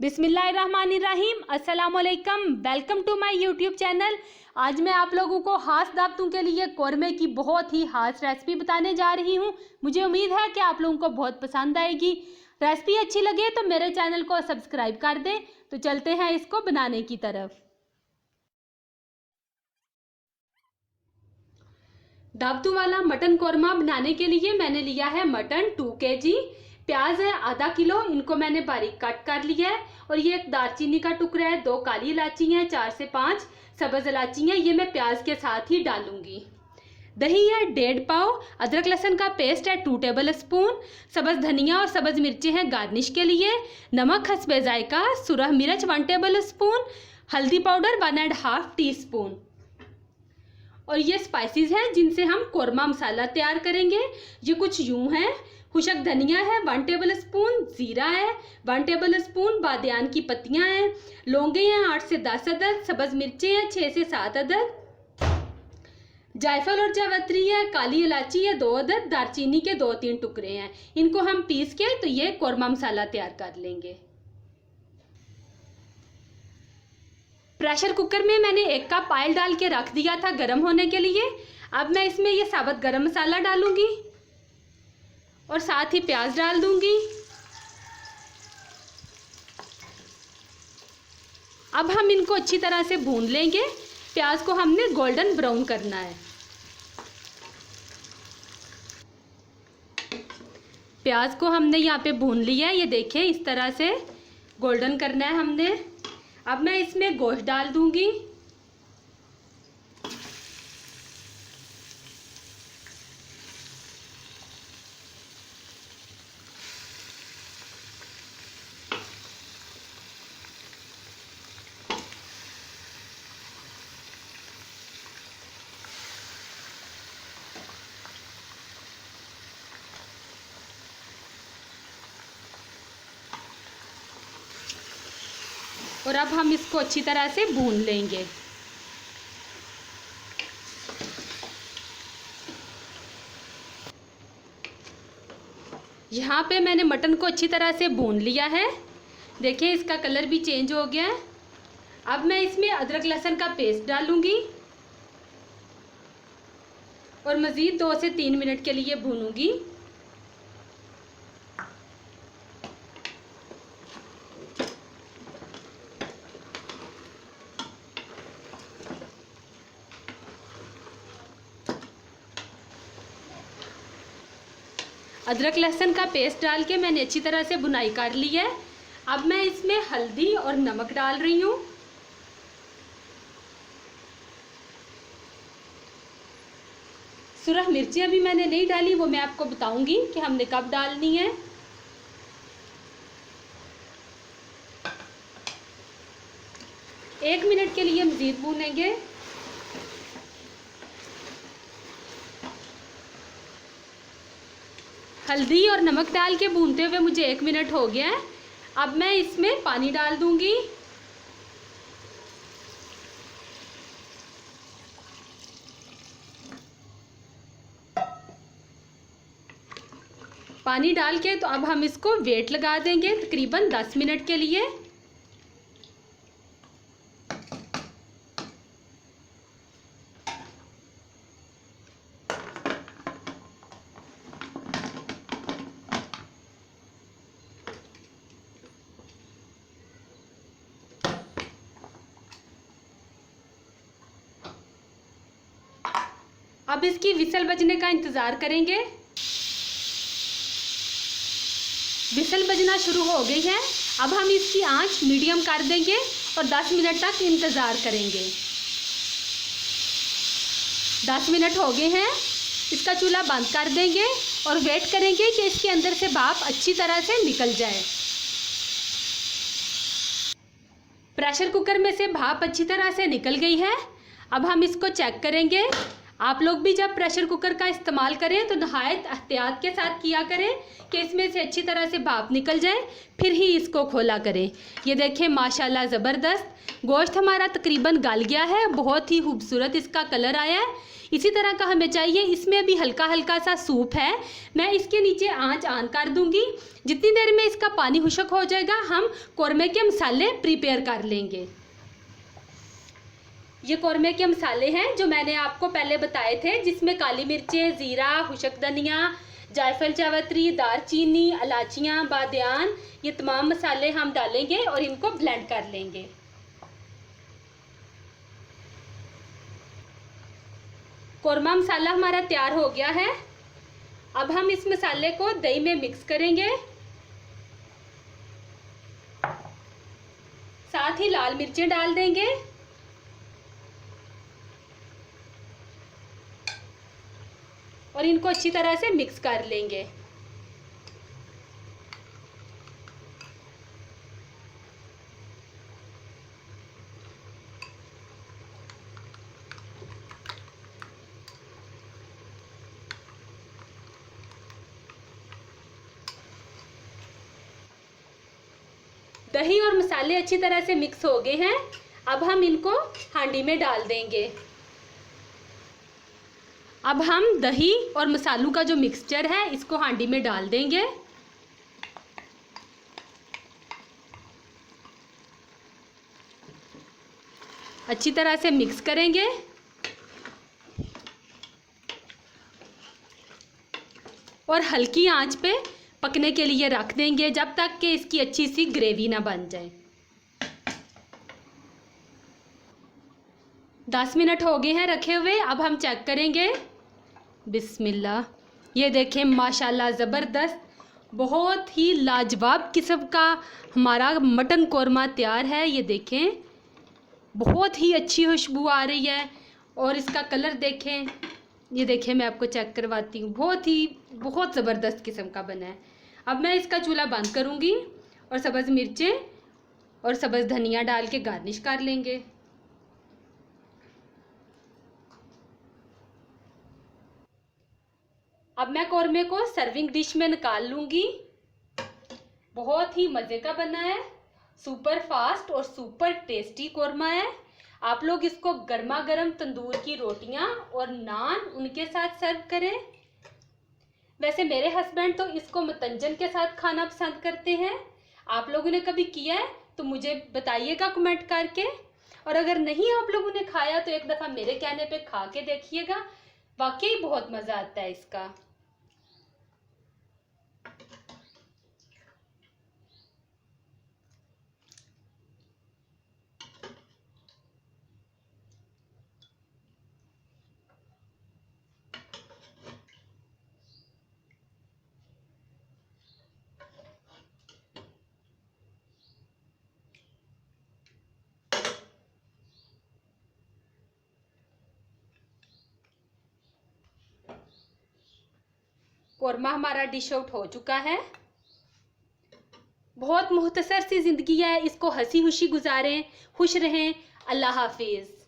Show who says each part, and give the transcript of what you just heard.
Speaker 1: बिस्मिल्लाहिर्रहमानिर्रहीम, अस्सलाम वालेकुम। Welcome to my YouTube channel. आज मैं आप लोगों को खास दावतों के लिए कौरमे की बहुत ही खास रेसिपी बताने जा रही हूं। मुझे उम्मीद है कि आप लोगों को बहुत पसंद आएगी। रेसिपी अच्छी लगे तो मेरे चैनल को सब्सक्राइब कर दें। तो चलते हैं इसको बनाने की तरफ। दावतों वाला मटन कौरमा बनाने के लिए मैंने लिया है मटन 2 kg। प्याज है आधा किलो, इनको मैंने बारीक कट कर लिया है। और ये एक दालचीनी का टुकड़ा है, 2 काली इलायची हैं, 4 से 5 सब्ज इलायची हैं। ये मैं प्याज के साथ ही डालूंगी। दही है 1.5 पाव, अदरक लहसुन का पेस्ट है 2 टेबल स्पून, सब्ज धनिया और सब्ज मिर्ची हैं गार्निश के लिए, नमक हस्बे जायका, सुरह मिर्च 1 टेबल स्पून, हल्दी पाउडर 1.5 टीस्पून। और ये स्पाइसेस हैं जिनसे हम कौरमा मसाला तैयार करेंगे। ये कुछ यूं हैं। खुशक धनिया है 1 टेबल स्पून, जीरा है 1 टेबल स्पून, बादियान की पत्तियां हैं, लौंगे हैं 8 से 10 अदद, सब्ज मिर्चें हैं 6 से 7 अदद, जायफल और जावित्री है, काली इलायची है 2 अदद, दालचीनी के 2-3 टुकड़े हैं। इनको हम पीस के तो ये कौरमा मसाला तैयार कर लेंगे। प्रेशर कुकर में मैंने 1 कप ऑयल डाल के रख दिया था गर्म होने के लिए। अब मैं इसमें ये साबुत गरम मसाला डालूंगी और साथ ही प्याज डाल दूंगी। अब हम इनको अच्छी तरह से भून लेंगे। प्याज को हमने गोल्डन ब्राउन करना है। प्याज को हमने यहाँ पे भून लिया है, ये देखें इस तरह से गोल्डन करना है हमने। अब मैं इसमें गोश्त डाल दूंगी। और अब हम इसको अच्छी तरह से भून लेंगे। यहाँ पे मैंने मटन को अच्छी तरह से भून लिया है। देखिए इसका कलर भी चेंज हो गया है। अब मैं इसमें अदरक लहसुन का पेस्ट डालूंगी और मज़ीद 2 से 3 मिनट के लिए भूनूंगी। अदरक लहसुन का पेस्ट डाल के मैंने अच्छी तरह से भुनाई कर ली है। अब मैं इसमें हल्दी और नमक डाल रही हूँ। सुरख मिर्ची अभी मैंने नहीं डाली, वो मैं आपको बताऊंगी कि हमने कब डालनी है। एक मिनट के लिए मज़ीद भूनेंगे। हल्दी और नमक डाल के भूनते हुए मुझे 1 मिनट हो गया है। अब मैं इसमें पानी डाल दूंगी। पानी डाल के तो अब हम इसको वेट लगा देंगे तकरीबन 10 मिनट के लिए। अब इसकी विसल बजने का इंतज़ार करेंगे। विसल बजना शुरू हो गई है। अब हम इसकी आंच मीडियम कर देंगे और 10 मिनट तक इंतज़ार करेंगे। 10 मिनट हो गए हैं। इसका चूल्हा बंद कर देंगे और वेट करेंगे कि इसके अंदर से भाप अच्छी तरह से निकल जाए। प्रेशर कुकर में से भाप अच्छी तरह से निकल गई है। अब हम इसको चेक करेंगे। आप लोग भी जब प्रेशर कुकर का इस्तेमाल करें तो नहायत एहतियात के साथ किया करें कि इसमें से अच्छी तरह से भाप निकल जाए, फिर ही इसको खोला करें। ये देखें माशाल्लाह ज़बरदस्त गोश्त हमारा तकरीबन गल गया है। बहुत ही खूबसूरत इसका कलर आया है। इसी तरह का हमें चाहिए। इसमें भी हल्का हल्का सा सूप है। मैं इसके नीचे आंच ऑन कर दूंगी। जितनी देर में इसका पानी खुश्क हो जाएगा हम कौरमे के मसाले प्रिपेयर कर लेंगे। ये कौरमे के मसाले हैं जो मैंने आपको पहले बताए थे, जिसमें काली मिर्चें, ज़ीरा, खुश्क धनिया, जायफल, जावित्री, दालचीनी, इलायचियाँ, बादियान, ये तमाम मसाले हम डालेंगे और इनको ब्लेंड कर लेंगे। कौरमा मसाला हमारा तैयार हो गया है। अब हम इस मसाले को दही में मिक्स करेंगे। साथ ही लाल मिर्चें डाल देंगे और इनको अच्छी तरह से मिक्स कर लेंगे। दही और मसाले अच्छी तरह से मिक्स हो गए हैं। अब हम इनको हांडी में डाल देंगे। अब हम दही और मसालों का जो मिक्सचर है इसको हांडी में डाल देंगे। अच्छी तरह से मिक्स करेंगे और हल्की आंच पे पकने के लिए रख देंगे जब तक कि इसकी अच्छी सी ग्रेवी ना बन जाए। 10 मिनट हो गए हैं रखे हुए। अब हम चेक करेंगे। बिस्मिल्लाह, ये देखें माशाल्लाह ज़बरदस्त, बहुत ही लाजवाब किस्म का हमारा मटन कौरमा तैयार है। ये देखें बहुत ही अच्छी खुशबू आ रही है और इसका कलर देखें। ये देखें मैं आपको चेक करवाती हूँ, बहुत ज़बरदस्त किस्म का बना है। अब मैं इसका चूल्हा बंद करूँगी और सब्ज़ मिर्चें और सब्ज़ धनिया डाल के गार्निश कर लेंगे। अब मैं कौरमे को सर्विंग डिश में निकाल लूँगी। बहुत ही मज़े का बना है, सुपर फास्ट और सुपर टेस्टी कौरमा है। आप लोग इसको गर्मा गर्म तंदूर की रोटियां और नान उनके साथ सर्व करें। वैसे मेरे हस्बैंड तो इसको मतंजन के साथ खाना पसंद करते हैं। आप लोगों ने कभी किया है तो मुझे बताइएगा कमेंट करके। और अगर नहीं आप लोगों ने खाया तो एक दफ़ा मेरे कहने पे खा के देखिएगा, वाकई बहुत मज़ा आता है इसका। कौरमा हमारा डिश आउट हो चुका है। बहुत मुख्तसर सी ज़िंदगी है, इसको हंसी खुशी गुजारें, खुश रहें। अल्लाह हाफिज़।